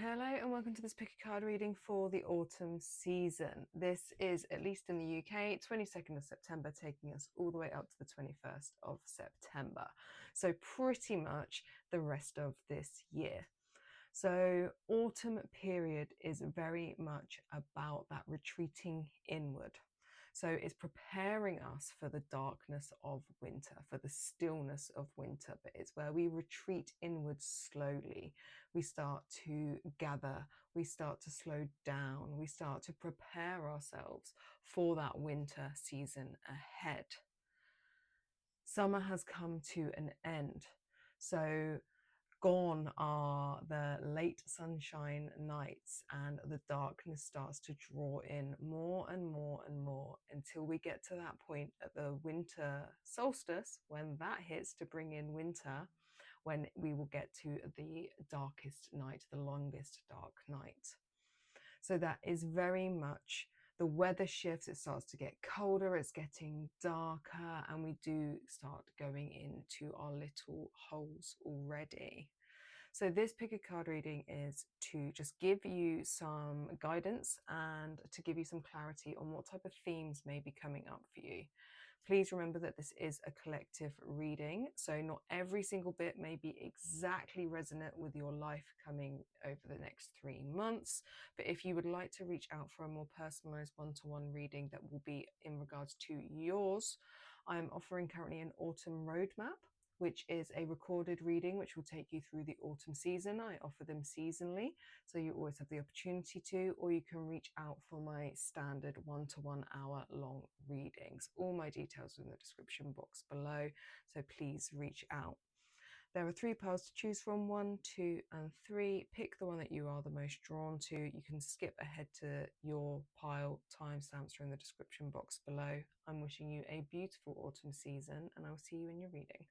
Hello and welcome to this pick a card reading for the autumn season. This is, at least in the UK, 22nd of September, taking us all the way up to the 21st of September. So pretty much the rest of this year. So autumn period is very much about that retreating inward. So it's preparing us for the darkness of winter, for the stillness of winter, but it's where we retreat inward slowly. We start to gather, we start to slow down, we start to prepare ourselves for that winter season ahead. Summer has come to an end. So gone are the late sunshine nights, and the darkness starts to draw in more and more and more until we get to that point at the winter solstice, when that hits to bring in winter, when we will get to the darkest night, the longest dark night. So that is very much the weather shifts, it starts to get colder, it's getting darker, and we do start going into our little holes already. So this pick a card reading is to just give you some guidance and to give you some clarity on what type of themes may be coming up for you. Please remember that this is a collective reading, so not every single bit may be exactly resonant with your life coming over the next 3 months. But if you would like to reach out for a more personalized one-to-one reading that will be in regards to yours, I'm offering currently an autumn roadmap, which is a recorded reading which will take you through the autumn season. I offer them seasonally, so you always have the opportunity to, or you can reach out for my standard 1-to-1 hour long readings. All my details are in the description box below, so please reach out. There are 3 piles to choose from, 1, 2, and 3. Pick the one that you are the most drawn to. You can skip ahead to your pile. Timestamps are in the description box below. I'm wishing you a beautiful autumn season, and I will see you in your reading.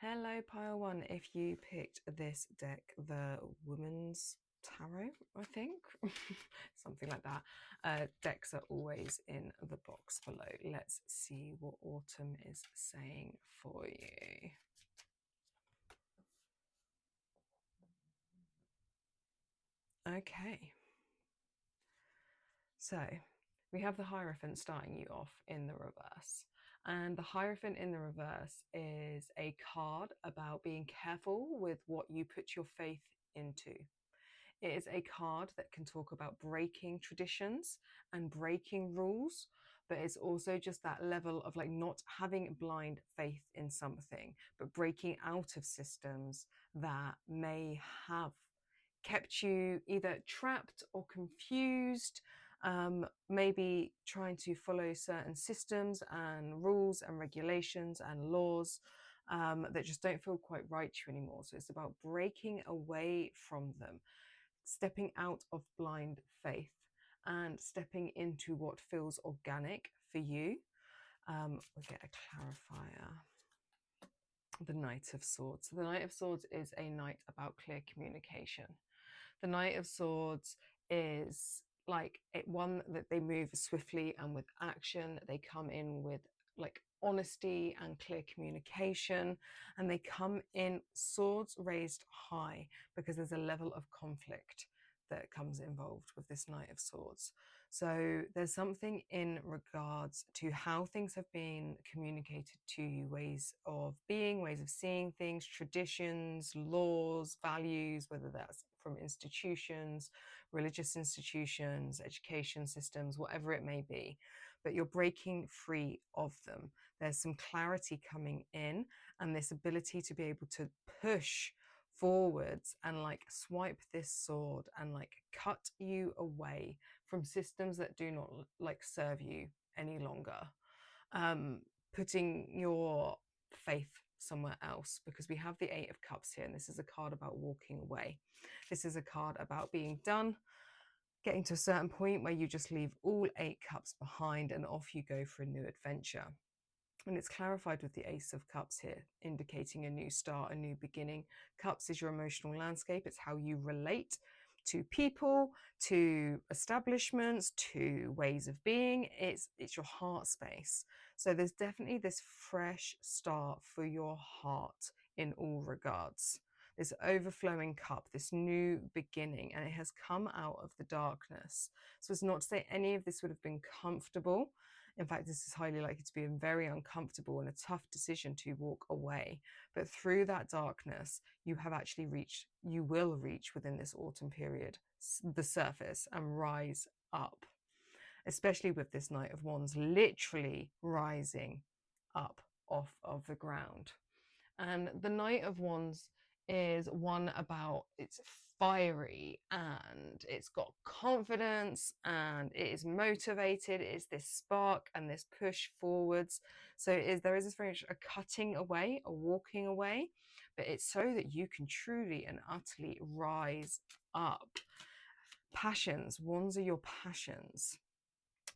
Hello, pile 1. If you picked this deck, the Woman's Tarot, I think, something like that. Decks are always in the box below. Let's see what autumn is saying for you. Okay. So we have the Hierophant starting you off in the reverse. And the Hierophant in the reverse is a card about being careful with what you put your faith into. It is a card that can talk about breaking traditions and breaking rules, but it's also just that level of like not having blind faith in something, but breaking out of systems that may have kept you either trapped or confused, maybe trying to follow certain systems and rules and regulations and laws that just don't feel quite right to you anymore. So it's about breaking away from them, stepping out of blind faith and stepping into what feels organic for you. We'll get a clarifier. The Knight of Swords. So the Knight of Swords is a knight about clear communication. The Knight of Swords is like one that they move swiftly and with action. They come in with like honesty and clear communication, and they come in swords raised high because there's a level of conflict that comes involved with this Knight of Swords. So there's something in regards to how things have been communicated to you, ways of being, ways of seeing things, traditions, laws, values, whether that's from institutions, religious institutions, education systems, whatever it may be, but you're breaking free of them. There's some clarity coming in, and this ability to be able to push forwards and like swipe this sword and like cut you away from systems that do not like serve you any longer, putting your faith somewhere else, because we have the 8 of Cups here, and this is a card about walking away. This is a card about being done, getting to a certain point where you just leave all 8 cups behind and off you go for a new adventure. And it's clarified with the Ace of Cups here, indicating a new start, a new beginning. Cups is your emotional landscape. It's how you relate to people, to establishments, to ways of being. It's your heart space. So there's definitely this fresh start for your heart in all regards. This overflowing cup, this new beginning, and it has come out of the darkness. So it's not to say any of this would have been comfortable. In fact, this is highly likely to be very uncomfortable and a tough decision to walk away. But through that darkness, you will reach within this autumn period, the surface, and rise up. Especially with this Knight of Wands literally rising up off of the ground. And the Knight of Wands is one about, it's fiery and it's got confidence and it is motivated. It's this spark and this push forwards. So there is this very much a cutting away, a walking away, but it's so that you can truly and utterly rise up. Passions, Wands are your passions.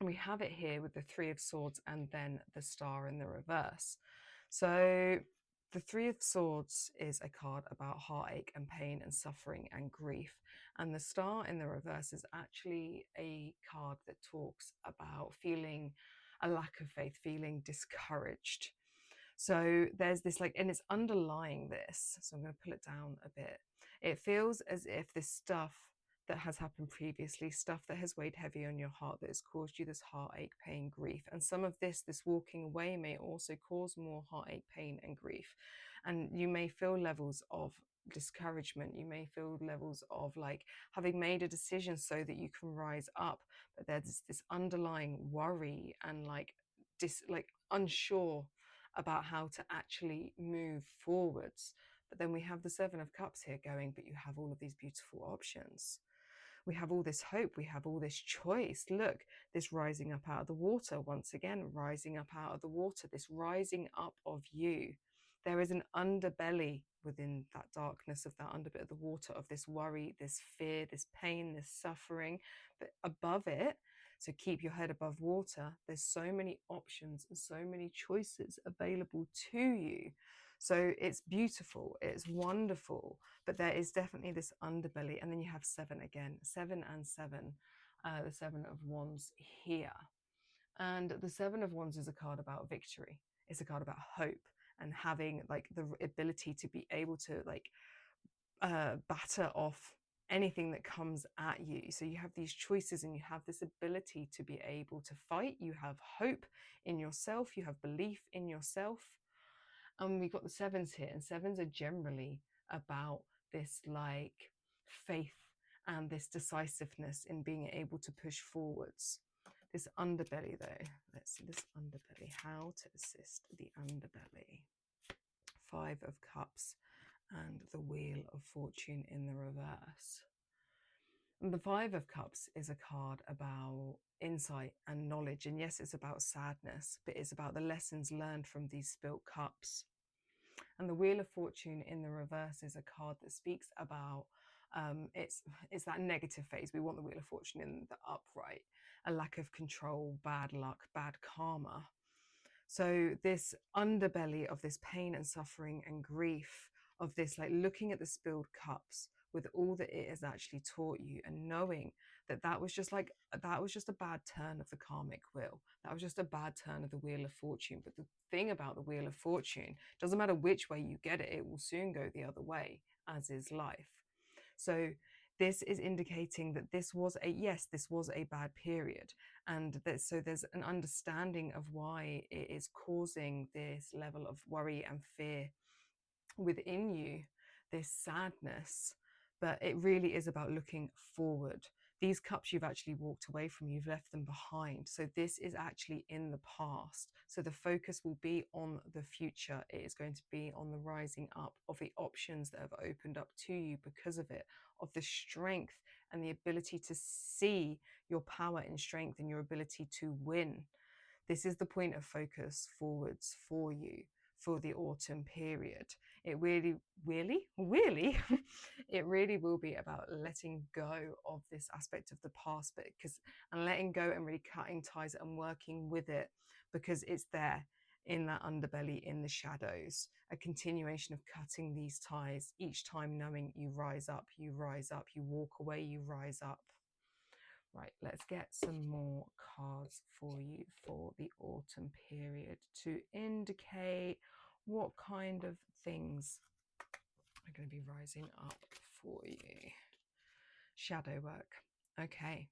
We have it here with the Three of Swords and then the Star in the reverse. So the Three of Swords is a card about heartache and pain and suffering and grief. And the Star in the reverse is actually a card that talks about feeling a lack of faith, feeling discouraged. So there's this and it's underlying this. So I'm going to pull it down a bit. It feels as if this stuff that has happened previously, stuff that has weighed heavy on your heart, that has caused you this heartache, pain, grief. And some of this walking away may also cause more heartache, pain and grief. And you may feel levels of discouragement. You may feel levels of having made a decision so that you can rise up, but there's this underlying worry and unsure about how to actually move forwards. But then we have the Seven of Cups here going, but you have all of these beautiful options. We have all this hope, we have all this choice. Look, this rising up out of the water, once again, rising up out of the water, this rising up of you. There is an underbelly within that darkness of that underbit of the water, of this worry, this fear, this pain, this suffering. But above it, so keep your head above water, there's so many options and so many choices available to you. So it's beautiful, it's wonderful, but there is definitely this underbelly. And then you have seven again, 7 and 7, the Seven of Wands here. And the Seven of Wands is a card about victory. It's a card about hope and having the ability to be able to batter off anything that comes at you. So you have these choices and you have this ability to be able to fight. You have hope in yourself. You have belief in yourself. And we've got the sevens here, and sevens are generally about this faith and this decisiveness in being able to push forwards. This underbelly though, let's see this underbelly, how to assist the underbelly. 5 of Cups and the Wheel of Fortune in the reverse. And the 5 of Cups is a card about insight and knowledge. And yes, it's about sadness, but it's about the lessons learned from these spilt cups. And the Wheel of Fortune in the reverse is a card that speaks about it's that negative phase. We want the Wheel of Fortune in the upright, a lack of control, bad luck, bad karma. So this underbelly of this pain and suffering and grief, of this looking at the spilled cups with all that it has actually taught you, and knowing that that was just a bad turn of the karmic wheel. That was just a bad turn of the Wheel of Fortune. But the thing about the Wheel of Fortune, doesn't matter which way you get it, it will soon go the other way, as is life. So this is indicating that this was a bad period, and so there's an understanding of why it is causing this level of worry and fear within you, this sadness. But it really is about looking forward. These cups you've actually walked away from, you've left them behind. So this is actually in the past. So the focus will be on the future. It is going to be on the rising up of the options that have opened up to you because of it, of the strength and the ability to see your power and strength and your ability to win. This is the point of focus forwards for you for the autumn period. It really it really will be about letting go of this aspect of the past, and letting go and really cutting ties and working with it, because it's there. in that underbelly, in the shadows, a continuation of cutting these ties each time, knowing you rise up, you walk away, you rise up. Right, let's get some more cards for you for the autumn period to indicate what kind of things are going to be rising up for you. Shadow work. Okay,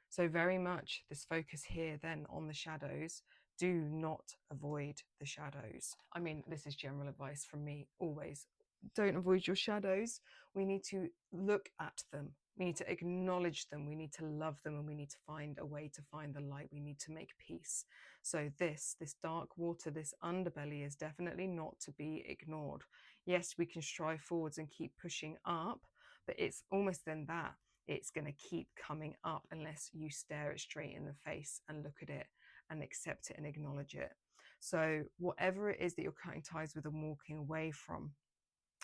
so very much this focus here then on the shadows. Do not avoid the shadows. I mean, this is general advice from me always. Don't avoid your shadows. We need to look at them. We need to acknowledge them. We need to love them, and we need to find a way to find the light. We need to make peace. So this dark water, this underbelly is definitely not to be ignored. Yes, we can strive forwards and keep pushing up, but it's almost then that it's going to keep coming up unless you stare it straight in the face and look at it and accept it and acknowledge it. So whatever it is that you're cutting ties with and walking away from,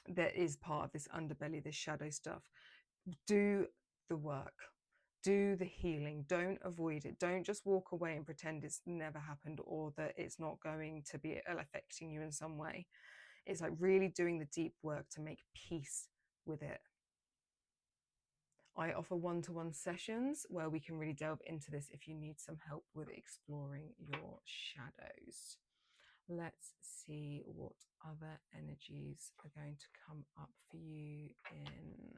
that is part of this underbelly, this shadow stuff. Do the work, do the healing, don't avoid it. Don't just walk away and pretend it's never happened or that it's not going to be affecting you in some way. It's like really doing the deep work to make peace with it. I offer one-to-one sessions where we can really delve into this if you need some help with exploring your shadows. Let's see what other energies are going to come up for you in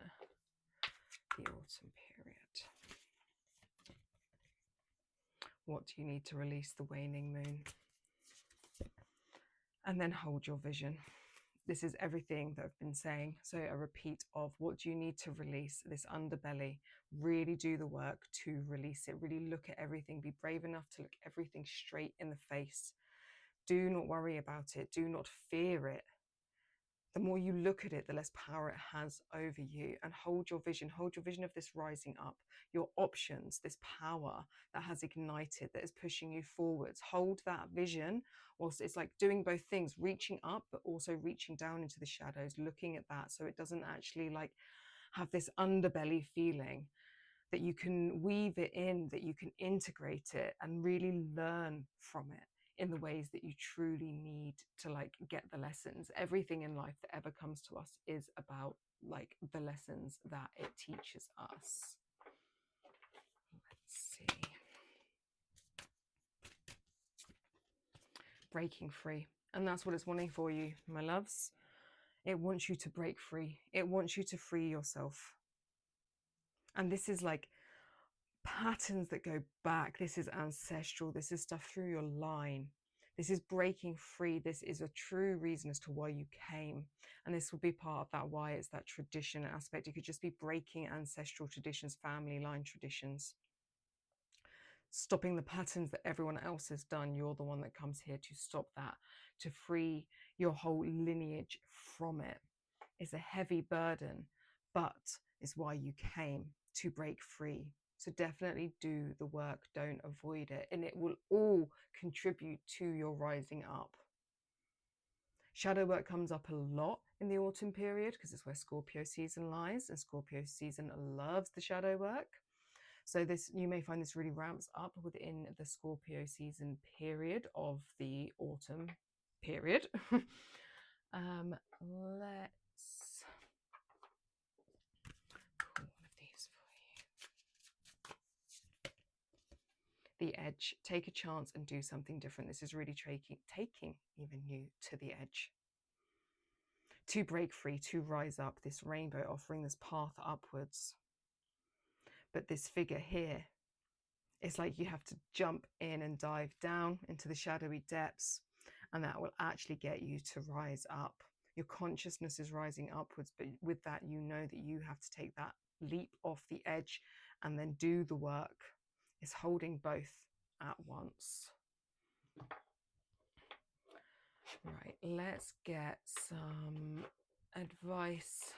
the autumn period. What do you need to release? The waning moon. And then hold your vision. This is everything that I've been saying. So a repeat of what do you need to release, this underbelly. Really do the work to release it. Really look at everything. Be brave enough to look everything straight in the face. Do not worry about it. Do not fear it. The more you look at it, the less power it has over you. And hold your vision. Hold your vision of this rising up. Your options, this power that has ignited, that is pushing you forwards. Hold that vision whilst it's like doing both things, reaching up, but also reaching down into the shadows, looking at that so it doesn't actually like have this underbelly feeling, that you can weave it in, that you can integrate it and really learn from it in the ways that you truly need to like get the lessons. Everything in life that ever comes to us is about like the lessons that it teaches us. Let's see. Breaking free. And that's what it's wanting for you, my loves. It wants you to break free. It wants you to free yourself. And this is like patterns that go back. This is ancestral. This is stuff through your line. This is breaking free. This is a true reason as to why you came. And this will be part of that why it's that tradition aspect. It could just be breaking ancestral traditions, family line traditions. Stopping the patterns that everyone else has done. You're the one that comes here to stop that, to free your whole lineage from it. It's a heavy burden, but it's why you came, to break free. So definitely do the work, don't avoid it, and it will all contribute to your rising up. Shadow work comes up a lot in the autumn period because it's where Scorpio season lies, and Scorpio season loves the shadow work. So this, you may find this really ramps up within the Scorpio season period of the autumn period. Let's pull one of these for you. The edge. Take a chance and do something different. This is really taking even you to the edge. To break free, to rise up, this rainbow offering this path upwards. But this figure here, it's like you have to jump in and dive down into the shadowy depths, and that will actually get you to rise up. Your consciousness is rising upwards, but with that, you know that you have to take that leap off the edge and then do the work. It's holding both at once. Right, let's get some advice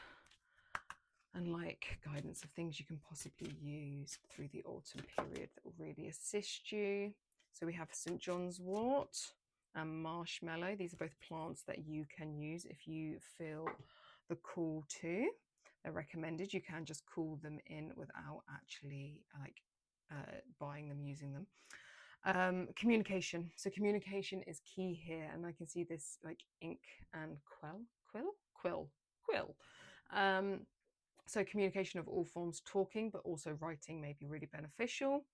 and like guidance of things you can possibly use through the autumn period that will really assist you. So we have St. John's wort and marshmallow. These are both plants that you can use if you feel the call to. They're recommended. You can just call them in without actually like buying them, using them. Communication. So communication is key here, and I can see this like ink and quill. So communication of all forms, talking, but also writing may be really beneficial.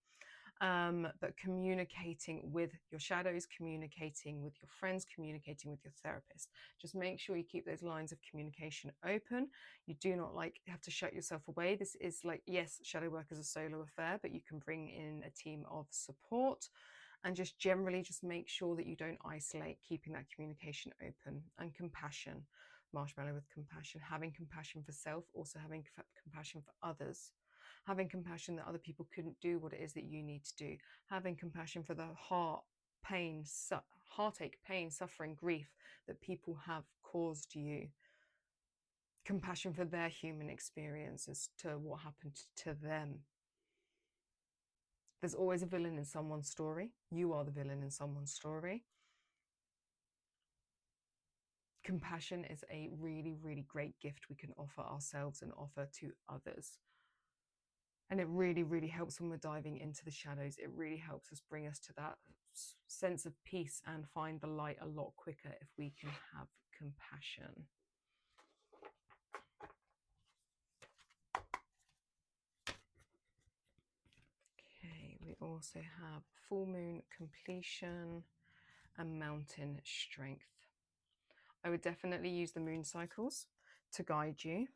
But communicating with your shadows, communicating with your friends, communicating with your therapist. Just make sure you keep those lines of communication open. You do not have to shut yourself away. This is like, yes, shadow work is a solo affair, but you can bring in a team of support, and just generally just make sure that you don't isolate, keeping that communication open. And compassion, marshmallow with compassion, having compassion for self, also having compassion for others, having compassion that other people couldn't do what it is that you need to do, having compassion for the heartache, pain, suffering, grief that people have caused you, compassion for their human experience as to what happened to them. There's always a villain in someone's story. You are the villain in someone's story. Compassion is a really, really great gift we can offer ourselves and offer to others. And it really, really helps when we're diving into the shadows. It really helps us bring us to that sense of peace and find the light a lot quicker if we can have compassion. Okay, we also have full moon completion and mountain strength. I would definitely use the moon cycles to guide you,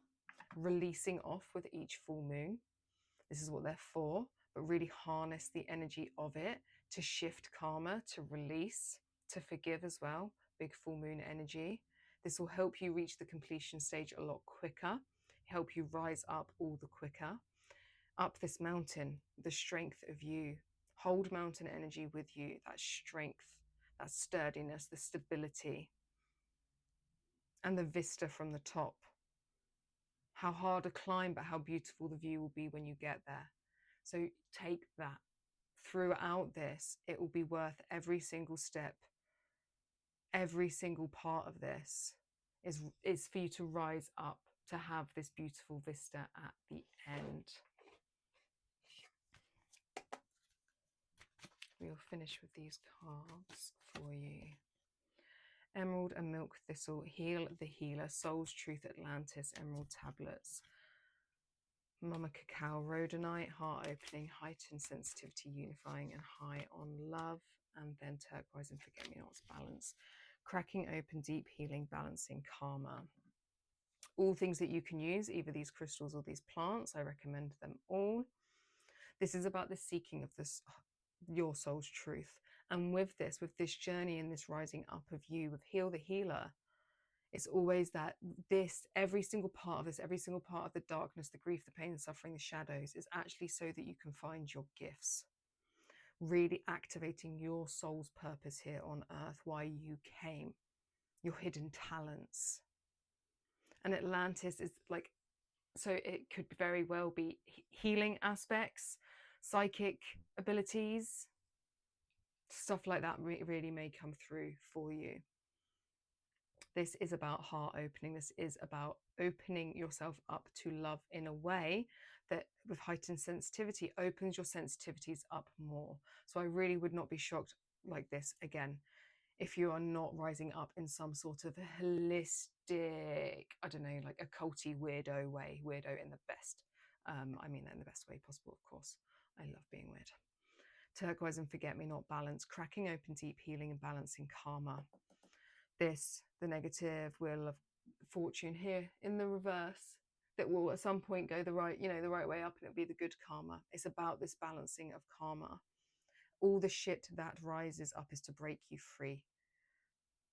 releasing off with each full moon. This is what they're for, but really harness the energy of it to shift karma, to release, to forgive as well. Big full moon energy. This will help you reach the completion stage a lot quicker, help you rise up all the quicker. Up this mountain, the strength of you. Hold mountain energy with you, that strength, that sturdiness, the stability, and the vista from the top. How hard a climb, but how beautiful the view will be when you get there. So take that. Throughout this, it will be worth every single step. Every single part of this is for you to rise up, to have this beautiful vista at the end. We'll finish with these cards for you. Emerald and Milk Thistle, Heal the Healer, Soul's Truth Atlantis, Emerald Tablets. Mama Cacao, Rhodonite, Heart Opening, Heightened Sensitivity, Unifying and High on Love. And then Turquoise and Forget-Me-Nots, Balance. Cracking Open, Deep Healing, Balancing Karma. All things that you can use, either these crystals or these plants. I recommend them all. This is about the seeking of this, your soul's truth. And with this journey and this rising up of you, with Heal the Healer, it's always that every single part of this, every single part of the darkness, the grief, the pain, the suffering, the shadows, is actually so that you can find your gifts. Really activating your soul's purpose here on earth, why you came, your hidden talents. And Atlantis is like, so it could very well be healing aspects, psychic abilities, stuff like that really may come through for you. This is about heart opening. This is about opening yourself up to love in a way that, with heightened sensitivity, opens your sensitivities up more. So I really would not be shocked like this again if you are not rising up in some sort of holistic, I don't know, like occulty weirdo way. Weirdo in the best, I mean that in the best way possible, of course. I love being weird. Turquoise and Forget-Me-Not, Balance, Cracking Open, Deep Healing and Balancing Karma. This, the negative Wheel of Fortune here in the reverse, that will at some point go the right way up, and it'll be the good karma. It's about this balancing of karma. All the shit that rises up is to break you free.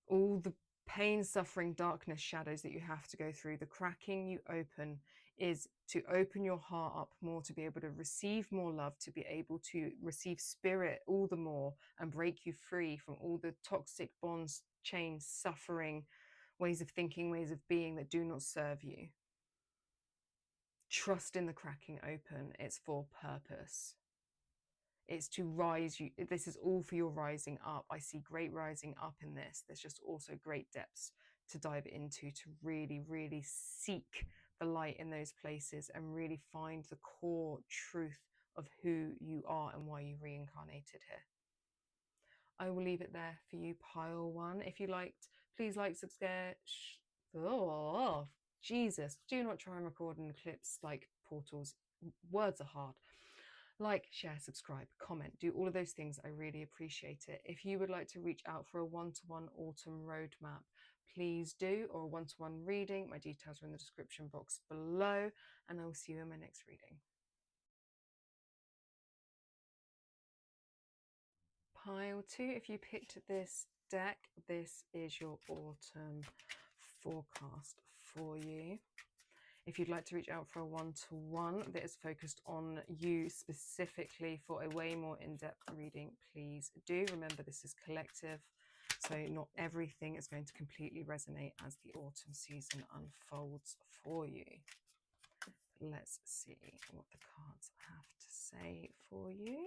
All the pain, suffering, darkness, shadows that you have to go through, the cracking you open is to open your heart up more, to be able to receive more love, to be able to receive spirit all the more and break you free from all the toxic bonds, chains, suffering, ways of thinking, ways of being that do not serve you. Trust in the cracking open. It's for purpose. It's to rise you. This is all for your rising up. I see great rising up in this. There's just also great depths to dive into, to really, really seek the light in those places and really find the core truth of who you are and why you reincarnated here. I will leave it there for you, pile one. If you liked, please like, subscribe. Oh, Jesus, do not try and record in Eclipse like portals. Words are hard. Like, share, subscribe, comment, do all of those things. I really appreciate it. If you would like to reach out for a one-to-one autumn roadmap, please do, or a one-to-one reading. My details are in the description box below, and I will see you in my next reading. Pile 2, if you picked this deck, this is your autumn forecast for you. If you'd like to reach out for a one-to-one that is focused on you specifically for a way more in-depth reading, please do. Remember, this is collective, so not everything is going to completely resonate as the autumn season unfolds for you. Let's see what the cards have to say for you.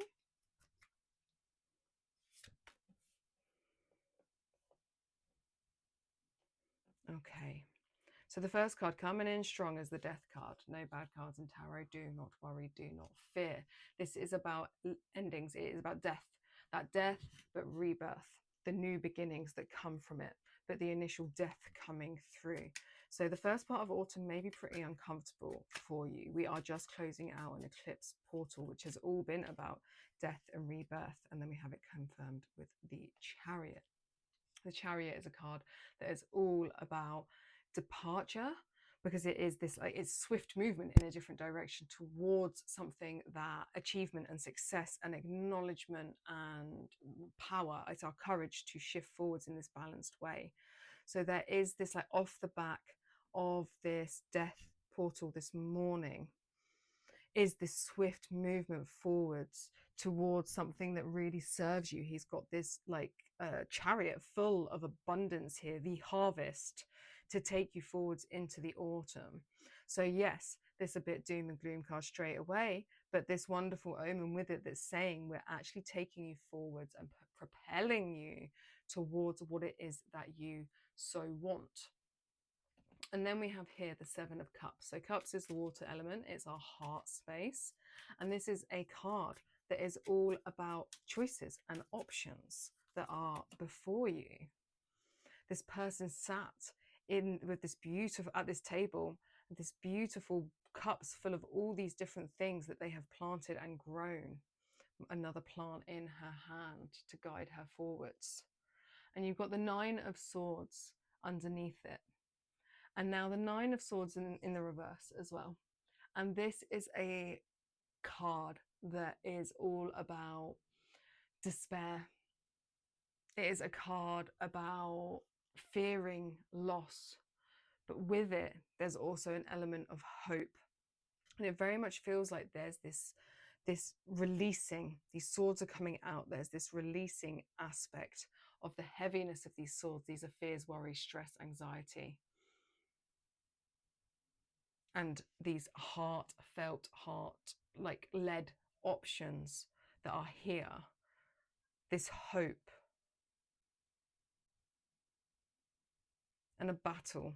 Okay. So the first card coming in strong is the Death card. No bad cards in tarot. Do not worry, do not fear. This is about endings. It is about death. That death, but rebirth. The new beginnings that come from it, but the initial death coming through. So the first part of autumn may be pretty uncomfortable for you. We are just closing out an eclipse portal, which has all been about death and rebirth. And then we have it confirmed with the Chariot. The Chariot is a card that is all about departure, because it is this, like, it's swift movement in a different direction towards something, that achievement and success and acknowledgement and power. It's our courage to shift forwards in this balanced way. So there is this, like, off the back of this death portal this morning is this swift movement forwards towards something that really serves you. He's got this, like, chariot full of abundance here, the harvest, to take you forwards into the autumn. So yes, this a bit doom and gloom card straight away, but this wonderful omen with it that's saying we're actually taking you forwards and propelling you towards what it is that you so want. And then we have here the Seven of Cups. So Cups is the water element. It's our heart space. And this is a card that is all about choices and options that are before you. This person sat in with this beautiful, at this table, this beautiful cups full of all these different things that they have planted and grown. Another plant in her hand to guide her forwards. And you've got the Nine of Swords underneath it. And now the Nine of Swords in the reverse as well. And this is a card that is all about despair. It is a card about fearing loss. But with it, there's also an element of hope. And it very much feels like there's this releasing. These swords are coming out. There's this releasing aspect of the heaviness of these swords. These are fears, worry, stress, anxiety. And these heartfelt, led options that are here. This hope. And a battle.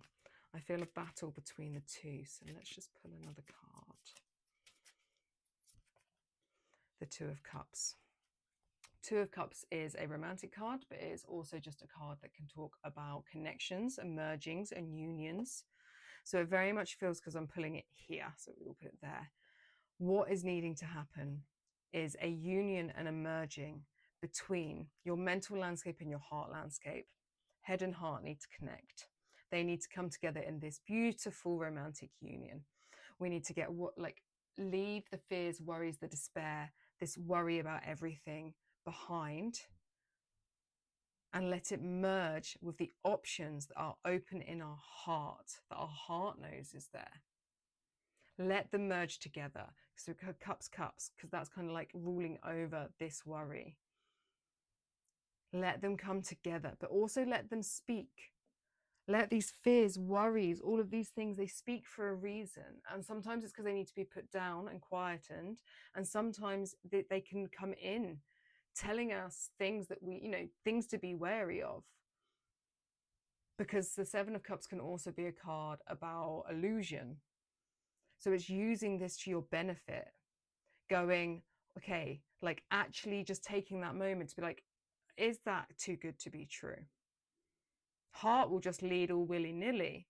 I feel a battle between the two. So let's just pull another card. The Two of Cups. Two of Cups is a romantic card, but it is also just a card that can talk about connections and mergings and unions. So it very much feels, because I'm pulling it here, so we'll put it there. What is needing to happen is a union and a merging between your mental landscape and your heart landscape. Head and heart need to connect. They need to come together in this beautiful romantic union. We need to get leave the fears, worries, the despair, this worry about everything behind, and let it merge with the options that are open in our heart, that our heart knows is there. Let them merge together. So cups, because that's kind of like ruling over this worry. Let them come together, but also let them speak. Let these fears, worries, all of these things, they speak for a reason. And sometimes it's because they need to be put down and quietened. And sometimes they can come in telling us things that things to be wary of. Because the Seven of Cups can also be a card about illusion. So it's using this to your benefit, going, okay, actually just taking that moment to be like, is that too good to be true? Heart will just lead all willy-nilly.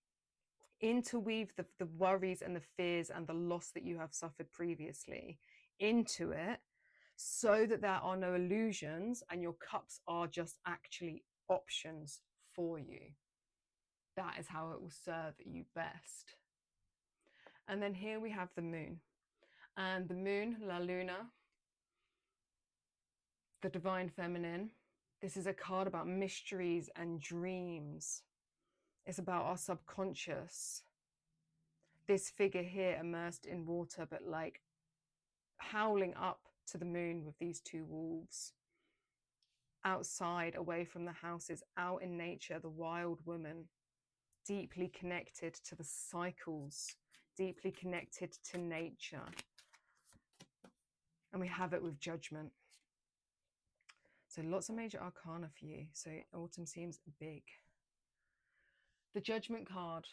Interweave the worries and the fears and the loss that you have suffered previously into it, so that there are no illusions and your cups are just actually options for you. That is how it will serve you best. And then here we have the moon. And the moon, La Luna, the divine feminine. This is a card about mysteries and dreams. It's about our subconscious. This figure here immersed in water, but like howling up to the moon with these two wolves. Outside, away from the houses, out in nature, the wild woman, deeply connected to the cycles, deeply connected to nature. And we have it with judgment. So lots of major arcana for you. So autumn seems big. The judgment card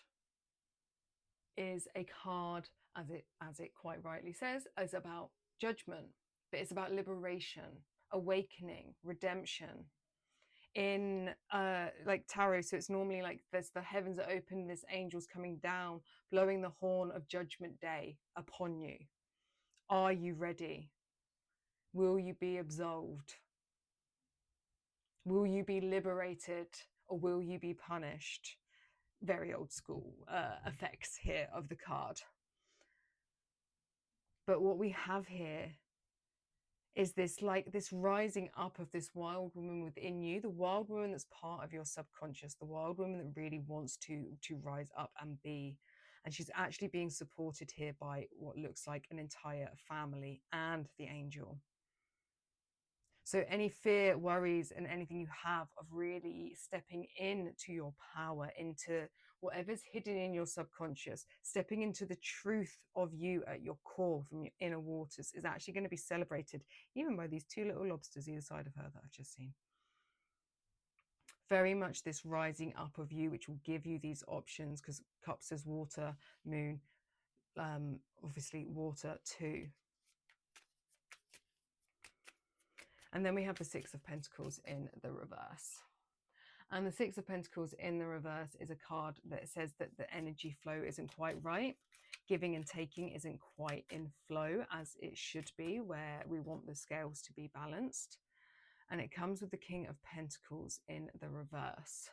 is a card, as it quite rightly says, is about judgment, but it's about liberation, awakening, redemption. In like tarot, so it's normally like there's the heavens are open, there's angels coming down, blowing the horn of judgment day upon you. Are you ready? Will you be absolved? Will you be liberated, or will you be punished? Very old school effects here of the card. But what we have here is this, like this rising up of this wild woman within you, the wild woman that's part of your subconscious, the wild woman that really wants to rise up and be. And she's actually being supported here by what looks like an entire family and the angel. So any fear, worries, and anything you have of really stepping into your power, into whatever's hidden in your subconscious, stepping into the truth of you at your core from your inner waters, is actually going to be celebrated even by these two little lobsters either side of her that I've just seen. Very much this rising up of you, which will give you these options, because cups is water, moon, obviously water too. And then we have the Six of Pentacles in the reverse. And the Six of Pentacles in the reverse is a card that says that the energy flow isn't quite right. Giving and taking isn't quite in flow as it should be, where we want the scales to be balanced. And it comes with the King of Pentacles in the reverse.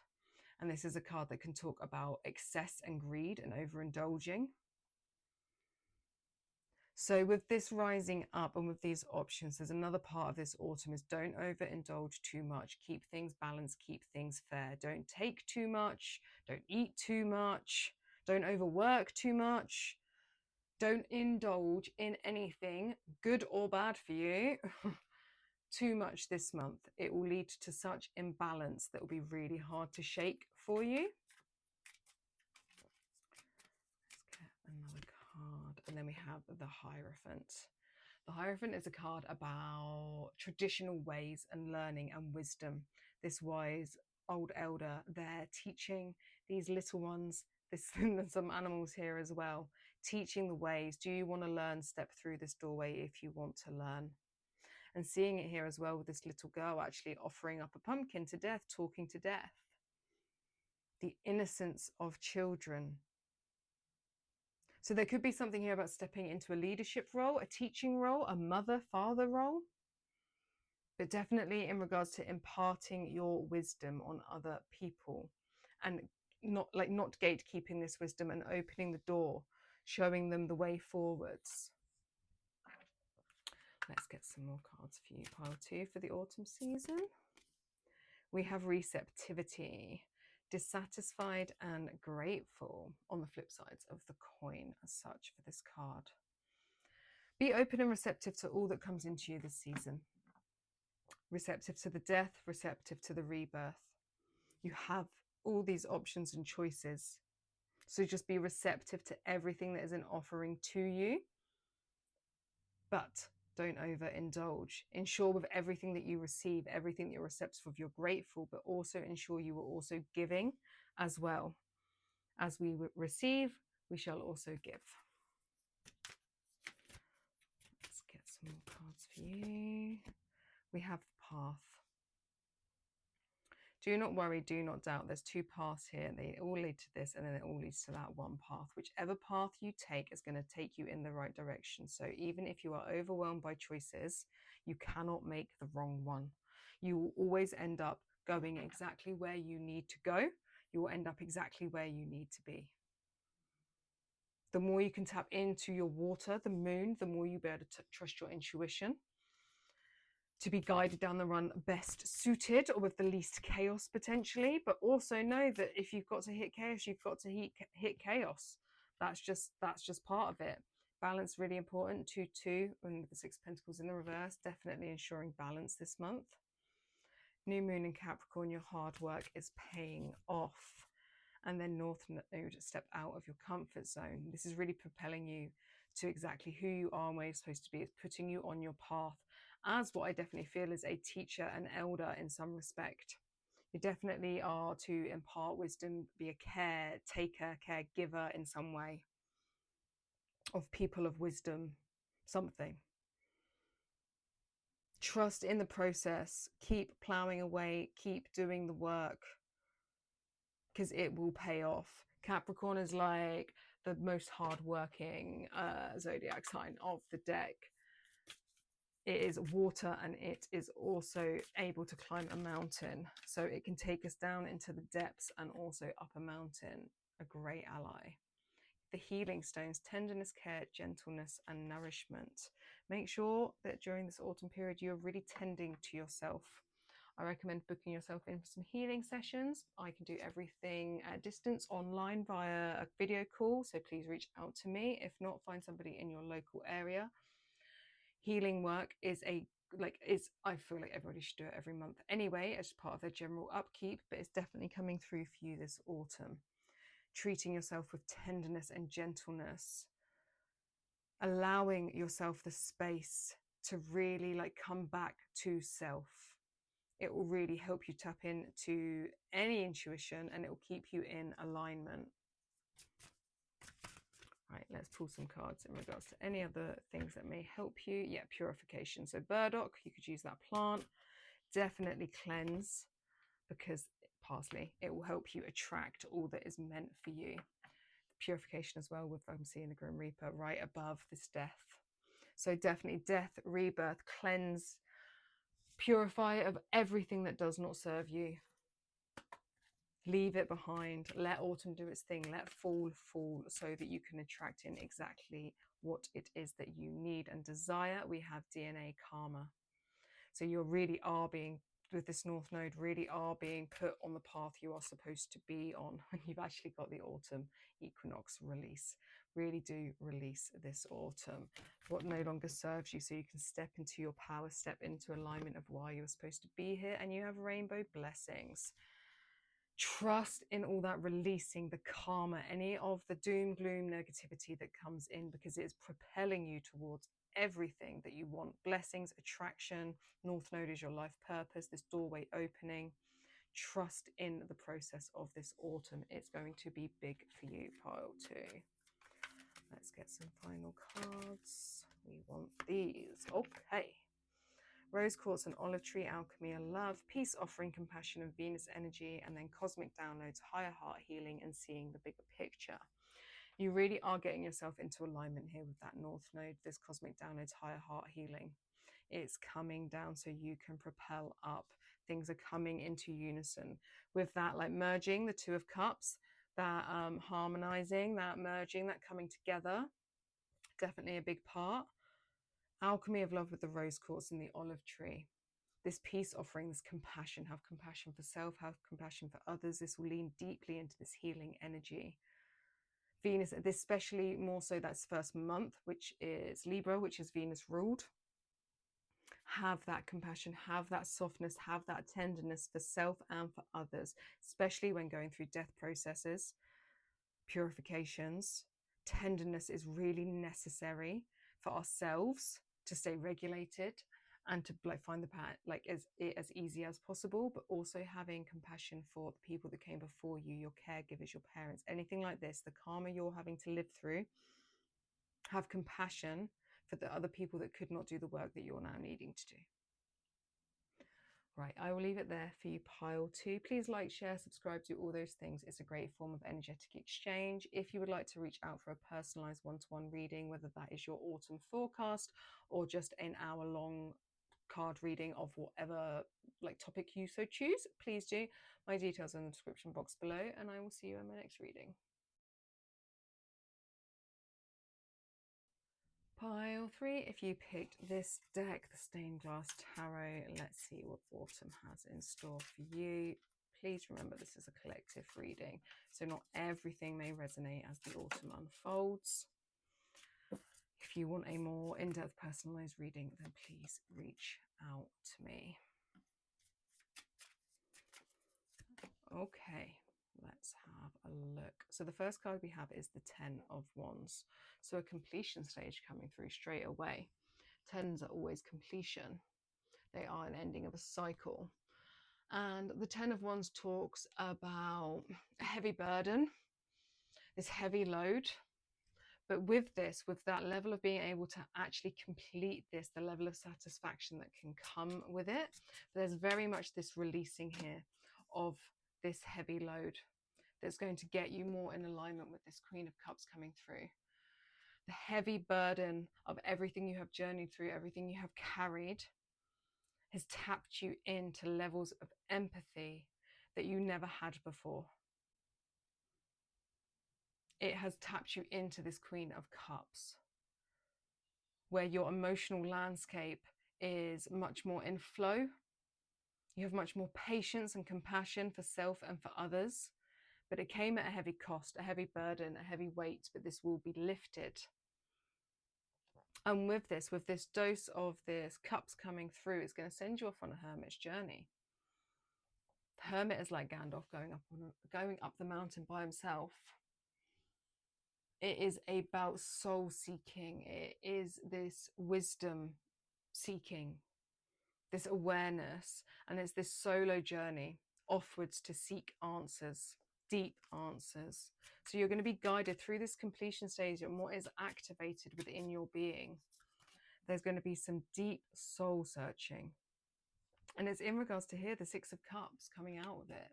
And this is a card that can talk about excess and greed and overindulging. So with this rising up and with these options, there's another part of this autumn is don't overindulge too much. Keep things balanced, keep things fair. Don't take too much, don't eat too much, don't overwork too much. Don't indulge in anything, good or bad for you, too much this month. It will lead to such imbalance that will be really hard to shake for you. Let's get another card. And then we have the Hierophant. The Hierophant is a card about traditional ways and learning and wisdom. This wise old elder there teaching these little ones, there's some animals here as well, teaching the ways. Do you want to learn? Step through this doorway if you want to learn. And seeing it here as well with this little girl actually offering up a pumpkin to death, talking to death. The innocence of children. So there could be something here about stepping into a leadership role, a teaching role, a mother, father role. But definitely in regards to imparting your wisdom on other people, and not gatekeeping this wisdom and opening the door, showing them the way forwards. Let's get some more cards for you. Pile 2 for the autumn season. We have receptivity, dissatisfied and grateful on the flip sides of the coin as such for this card. Be open and receptive to all that comes into you this season. Receptive to the death, receptive to the rebirth. You have all these options and choices. So just be receptive to everything that is an offering to you. But don't overindulge. Ensure with everything that you receive, everything that you're receptive of, you're grateful, but also ensure you are also giving as well. As we receive, we shall also give. Let's get some more cards for you. We have the Path. Do not worry, do not doubt. There's two paths here. They all lead to this, and then it all leads to that one path. Whichever path you take is going to take you in the right direction. So even if you are overwhelmed by choices, you cannot make the wrong one. You will always end up going exactly where you need to go. You will end up exactly where you need to be. The more you can tap into your water, the moon, the more you'll be able to trust your intuition to be guided down the run best suited or with the least chaos potentially. But also know that if you've got to hit chaos, you've got to hit chaos. That's just part of it. Balance really important. 2-2 and with the 6 Pentacles in the reverse, definitely ensuring balance this month. New moon in Capricorn, your hard work is paying off. And then North Node, step out of your comfort zone. This is really propelling you to exactly who you are and where you're supposed to be. It's putting you on your path as what I definitely feel is a teacher and elder in some respect. You definitely are to impart wisdom, be a caretaker, caregiver in some way of people of wisdom, something. Trust in the process. Keep plowing away. Keep doing the work, because it will pay off. Capricorn is like the most hardworking zodiac sign of the deck. It is water, and it is also able to climb a mountain. So it can take us down into the depths and also up a mountain. A great ally. The healing stones, tenderness, care, gentleness, and nourishment. Make sure that during this autumn period, you're really tending to yourself. I recommend booking yourself in for some healing sessions. I can do everything at distance online via a video call, so please reach out to me. If not, find somebody in your local area. Healing work is I feel like everybody should do it every month anyway as part of their general upkeep, but it's definitely coming through for you this autumn. Treating yourself with tenderness and gentleness, allowing yourself the space to really come back to self. It will really help you tap into any intuition, and it will keep you in alignment. Right, let's pull some cards in regards to any other things that may help you. Yeah, purification. So burdock, you could use that plant. Definitely cleanse, because parsley, it will help you attract all that is meant for you. Purification as well, with I'm seeing the Grim Reaper right above this death. So definitely death, rebirth, cleanse, purify of everything that does not serve you. Leave it behind. Let autumn do its thing. Let fall fall, so that you can attract in exactly what it is that you need and desire. We have DNA karma. So you really are being, with this North Node, really are being put on the path you are supposed to be on. And you've actually got the autumn equinox release. Really do release this autumn what no longer serves you, so you can step into your power, step into alignment of why you're supposed to be here, and you have rainbow blessings. Trust in all that, releasing the karma, any of the doom, gloom, negativity that comes in, because it is propelling you towards everything that you want. Blessings, attraction. North Node is your life purpose, this doorway opening. Trust in the process of this autumn. It's going to be big for you, pile 2. Let's get some final cards. We want these. Okay. Rose quartz and olive tree, alchemy and love, peace offering, compassion and Venus energy, and then cosmic downloads, higher heart healing, and seeing the bigger picture. You really are getting yourself into alignment here with that North Node, this cosmic downloads, higher heart healing. It's coming down so you can propel up. Things are coming into unison with that, merging the Two of Cups, that harmonizing, that merging, that coming together. Definitely a big part. Alchemy of love with the rose quartz and the olive tree. This peace offering, this compassion. Have compassion for self, have compassion for others. This will lean deeply into this healing energy. Venus, this especially more so, that's first month, which is Libra, which is Venus ruled. Have that compassion, have that softness, have that tenderness for self and for others, especially when going through death processes, purifications. Tenderness is really necessary for ourselves to stay regulated and to find the path as easy as possible, but also having compassion for the people that came before you, your caregivers, your parents, anything like this, the karma you're having to live through. Have compassion for the other people that could not do the work that you're now needing to do. Right, I will leave it there for you, pile 2. Please like, share, subscribe, do all those things. It's a great form of energetic exchange. If you would like to reach out for a personalized one-to-one reading, whether that is your autumn forecast or just an hour-long card reading of whatever topic you so choose, please do. My details are in the description box below, and I will see you in my next reading. Pile 3, if you picked this deck, the Stained Glass Tarot, let's see what autumn has in store for you. Please remember this is a collective reading, so not everything may resonate as the autumn unfolds. If you want a more in-depth personalized reading, then please reach out to me. Okay, let's have a look. So the first card we have is the Ten of Wands. So a completion stage coming through straight away. Tens are always completion. They are an ending of a cycle. And the Ten of Wands talks about a heavy burden, this heavy load. But with this, with that level of being able to actually complete this, the level of satisfaction that can come with it, there's very much this releasing here of this heavy load that's going to get you more in alignment with this Queen of Cups coming through. The heavy burden of everything you have journeyed through, everything you have carried, has tapped you into levels of empathy that you never had before. It has tapped you into this Queen of Cups, where your emotional landscape is much more in flow. You have much more patience and compassion for self and for others, but it came at a heavy cost, a heavy burden, a heavy weight, but this will be lifted. And with this dose of this cups coming through, it's going to send you off on a hermit's journey. The hermit is like Gandalf going up the mountain by himself. It is about soul seeking. It is this wisdom seeking, this awareness, and it's this solo journey offwards to seek answers, deep answers. So you're going to be guided through this completion stage and what is activated within your being. There's going to be some deep soul searching. And it's in regards to here, the Six of Cups coming out of it.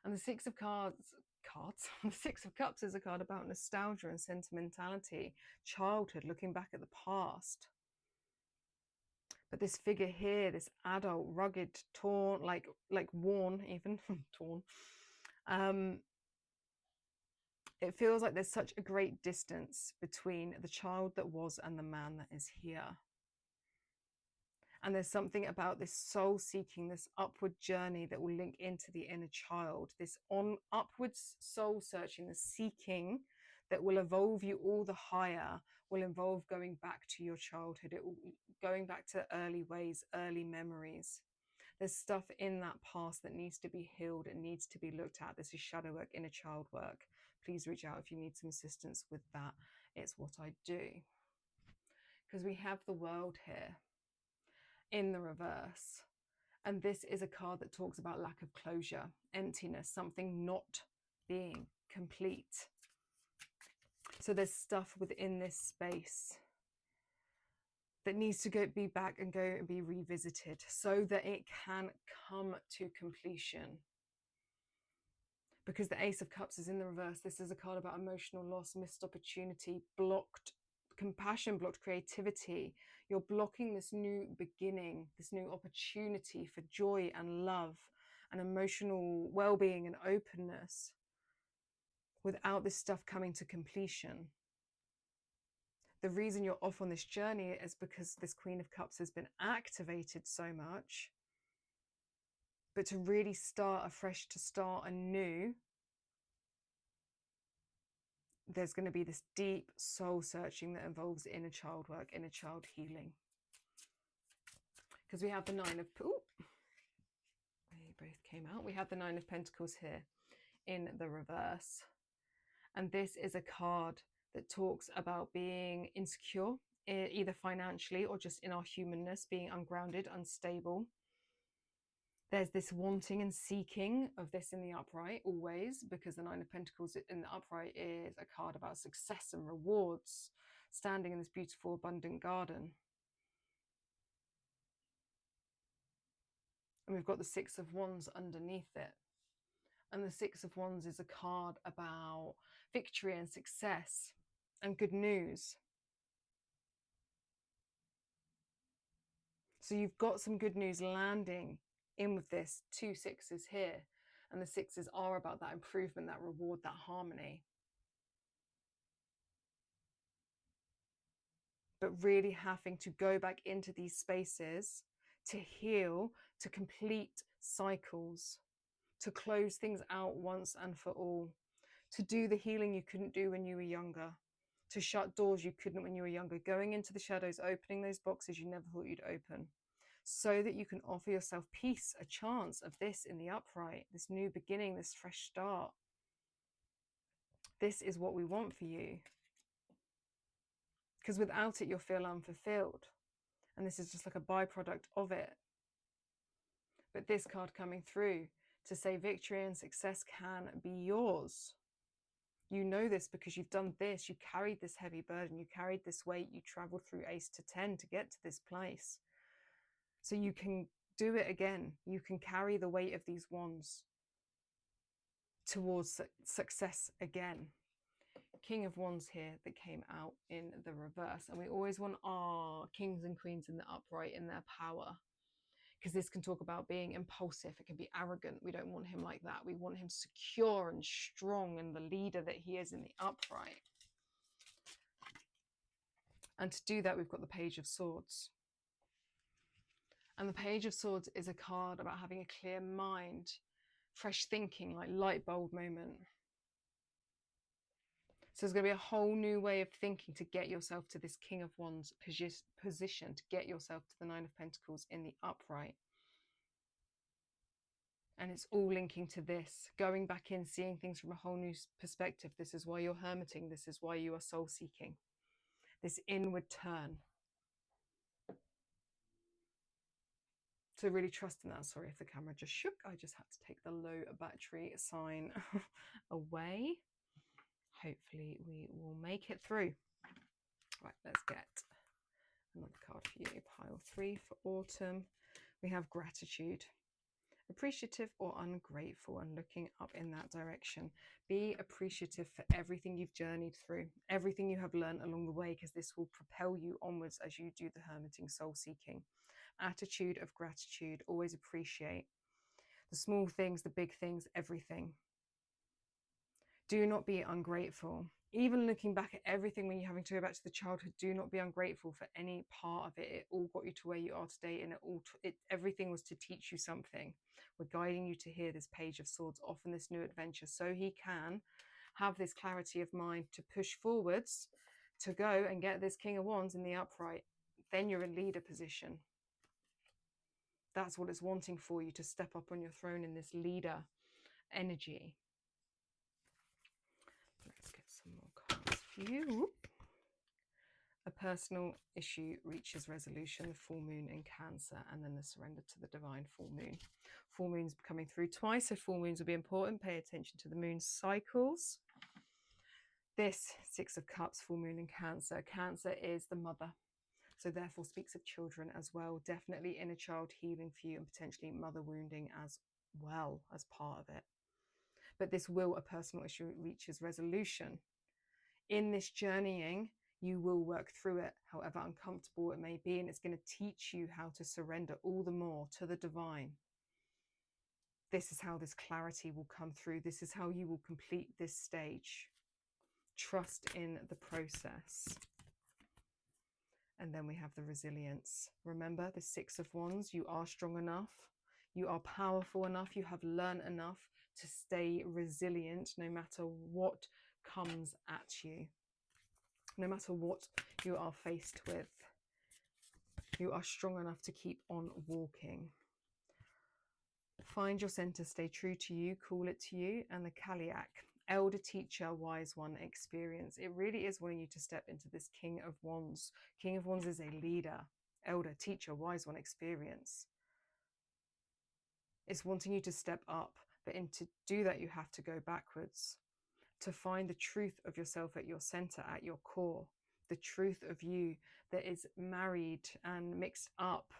And the Six of the Six of Cups is a card about nostalgia and sentimentality, childhood, looking back at the past. But this figure here, this adult, rugged, torn, like worn, even torn. It feels like there's such a great distance between the child that was and the man that is here. And there's something about this soul seeking, this upward journey that will link into the inner child, this upwards soul searching, the seeking that will evolve you all the higher, will involve going back to your childhood, going back to early ways, early memories. There's stuff in that past that needs to be healed and needs to be looked at. This is shadow work, inner child work. Please reach out if you need some assistance with that. It's what I do. Because we have the World here in the reverse. And this is a card that talks about lack of closure, emptiness, something not being complete. So there's stuff within this space that needs to be back and go and be revisited so that it can come to completion. Because the Ace of Cups is in the reverse. This is a card about emotional loss, missed opportunity, blocked compassion, blocked creativity. You're blocking this new beginning, this new opportunity for joy and love and emotional well-being and openness without this stuff coming to completion. The reason you're off on this journey is because this Queen of Cups has been activated so much. But to really start afresh, to start anew, there's going to be this deep soul searching that involves inner child work, inner child healing. Because we have the Nine of... Ooh, they both came out. We have the Nine of Pentacles here in the reverse. And this is a card that talks about being insecure, either financially or just in our humanness, being ungrounded, unstable. There's this wanting and seeking of this in the upright always, because the Nine of Pentacles in the upright is a card about success and rewards, standing in this beautiful, abundant garden. And we've got the Six of Wands underneath it. And the Six of Wands is a card about victory and success and good news. So you've got some good news landing in with this. 2 sixes here. And the sixes are about that improvement, that reward, that harmony. But really having to go back into these spaces to heal, to complete cycles, to close things out once and for all, to do the healing you couldn't do when you were younger, to shut doors you couldn't when you were younger, going into the shadows, opening those boxes you never thought you'd open, so that you can offer yourself peace, a chance of this in the upright, this new beginning, this fresh start. This is what we want for you. Because without it, you'll feel unfulfilled. And this is just like a byproduct of it. But this card coming through to say victory and success can be yours. You know this because you've done this. You carried this heavy burden. You carried this weight. You traveled through Ace to 10 to get to this place. So you can do it again. You can carry the weight of these wands towards success again. King of Wands here that came out in the reverse. And we always want our kings and queens in the upright in their power, because this can talk about being impulsive. It can be arrogant. We don't want him like that. We want him secure and strong and the leader that he is in the upright. And to do that, we've got the Page of Swords. And the Page of Swords is a card about having a clear mind, fresh thinking, like light bulb moment. So there's going to be a whole new way of thinking to get yourself to this King of Wands position, to get yourself to the Nine of Pentacles in the upright. And it's all linking to this, going back in, seeing things from a whole new perspective. This is why you're hermiting. This is why you are soul seeking. This inward turn. So really trust in that. Sorry if the camera just shook. I just had to take the low battery sign away. Hopefully we will make it through. Right, let's get another card for you. Pile 3 for autumn. We have gratitude. Appreciative or ungrateful, and looking up in that direction. Be appreciative for everything you've journeyed through, everything you have learned along the way, because this will propel you onwards as you do the hermiting, soul seeking. Attitude of gratitude. Always appreciate the small things, the big things, everything. Do not be ungrateful. Even looking back at everything, when you're having to go back to the childhood, do not be ungrateful for any part of it. It all got you to where you are today, and everything was to teach you something. We're guiding you to hear this Page of Swords off in this new adventure, so he can have this clarity of mind to push forwards, to go and get this King of Wands in the upright. Then you're in leader position. That's what it's wanting for you, to step up on your throne in this leader energy. Let's get some more cards for you. A personal issue reaches resolution, the full moon in Cancer, and then the surrender to the divine full moon. Full moon's coming through twice, so full moons will be important. Pay attention to the moon cycles. This Six of Cups, full moon in Cancer. Cancer is the mother, so therefore speaks of children as well. Definitely inner child healing for you, and potentially mother wounding as well as part of it. But this will, a personal issue reaches resolution. In this journeying, you will work through it, however uncomfortable it may be, and it's going to teach you how to surrender all the more to the divine. This is how this clarity will come through. This is how you will complete this stage. Trust in the process. And then we have the resilience. Remember, the Six of Wands, you are strong enough. You are powerful enough. You have learned enough to stay resilient no matter what comes at you. No matter what you are faced with. You are strong enough to keep on walking. Find your center, stay true to you, call it to you, and the 𝐂𝐚𝐫𝐝, elder, teacher, wise one experience. It really is wanting you to step into this King of Wands. King of Wands is a leader, elder, teacher, wise one experience. It's wanting you to step up, but to do that, you have to go backwards. To find the truth of yourself at your center, at your core, the truth of you that is married and mixed up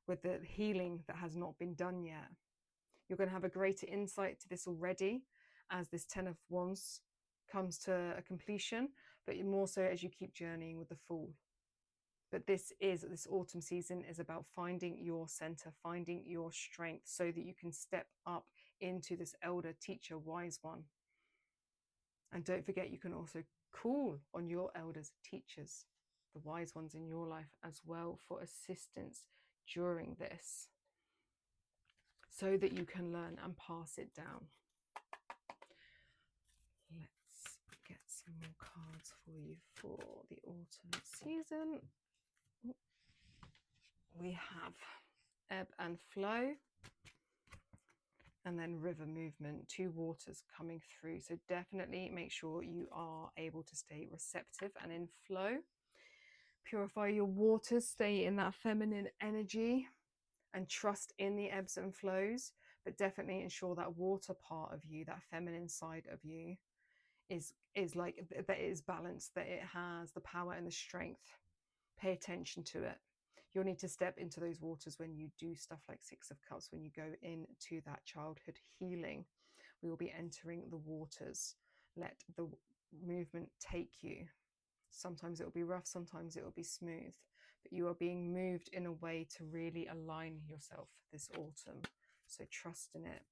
with the healing that has not been done yet. You're going to have a greater insight to this already as this 10 of Wands comes to a completion, but more so as you keep journeying with the Fool. But this autumn season is about finding your center, finding your strength so that you can step up into this elder, teacher, wise one. And don't forget, you can also call on your elders, teachers, the wise ones in your life as well for assistance during this, so that you can learn and pass it down. Let's get some more cards for you for the autumn season. We have ebb and flow, and then river movement, two waters coming through. So definitely make sure you are able to stay receptive and in flow. Purify your waters, stay in that feminine energy and trust in the ebbs and flows, but definitely ensure that water part of you, that feminine side of you, is like that it is balanced, that it has the power and the strength. Pay attention to it. You'll need to step into those waters when you do stuff like Six of Cups, when you go into that childhood healing. We will be entering the waters. Let the movement take you. Sometimes it will be rough, sometimes it will be smooth, but you are being moved in a way to really align yourself this autumn. So trust in it.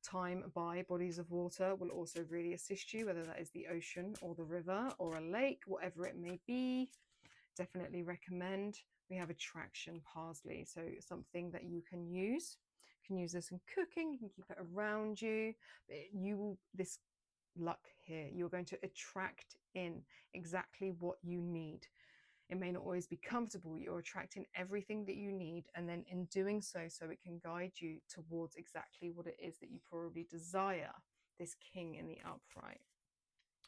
Time by bodies of water will also really assist you, whether that is the ocean or the river or a lake, whatever it may be. Definitely recommend. We have attraction parsley, so something that you can use. You can use this in cooking, you can keep it around you. This luck here, you're going to attract in exactly what you need. It may not always be comfortable. You're attracting everything that you need, and then in doing so it can guide you towards exactly what it is that you probably desire. This king in the upright.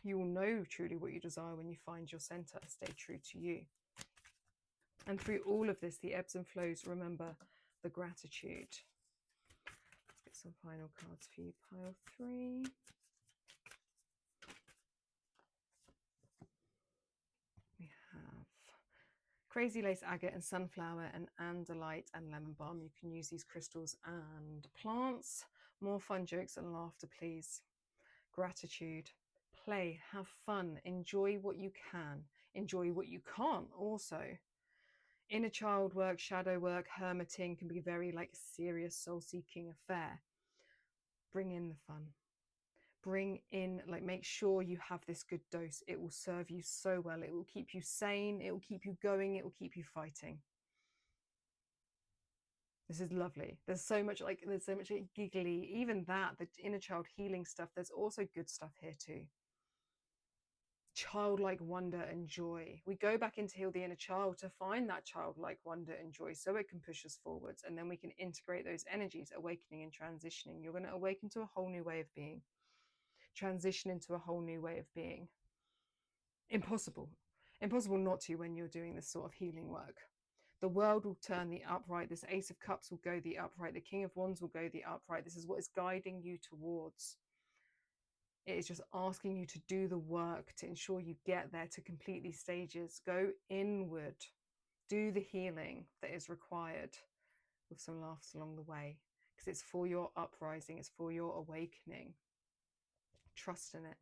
You will know truly what you desire when you find your center. Stay true to you. And through all of this, the ebbs and flows, remember the gratitude. Let's get some final cards for you, pile 3. We have crazy lace agate and sunflower and andalite and lemon balm. You can use these crystals and plants. More fun, jokes and laughter, please. Gratitude. Play, have fun, enjoy what you can, enjoy what you can't also. Inner child work, shadow work, hermiting can be very like a serious soul-seeking affair. Bring in the fun. Bring in, like, make sure you have this good dose. It will serve you so well. It will keep you sane. It will keep you going. It will keep you fighting. This is lovely. There's so much like giggly, even that, the inner child healing stuff. There's also good stuff here too. Childlike wonder and joy. We go back into heal the inner child to find that childlike wonder and joy so it can push us forwards, and then we can integrate those energies, awakening and transitioning. You're going to awaken to a whole new way of being, transition into a whole new way of being. Impossible not to when you're doing this sort of healing work. The world will turn the upright. This Ace of Cups will go the upright. The King of Wands will go the upright. This is what is guiding you towards. It is just asking you to do the work to ensure you get there, to complete these stages. Go inward. Do the healing that is required with some laughs along the way, because it's for your uprising. It's for your awakening. Trust in it.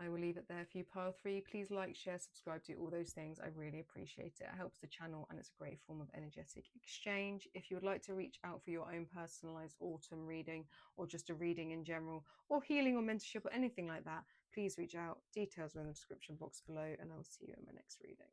I will leave it there for you, pile 3. Please like, share, subscribe, do all those things. I really appreciate it. It helps the channel and it's a great form of energetic exchange. If you would like to reach out for your own personalized autumn reading, or just a reading in general, or healing or mentorship or anything like that, please reach out. Details are in the description box below, and I'll see you in my next reading.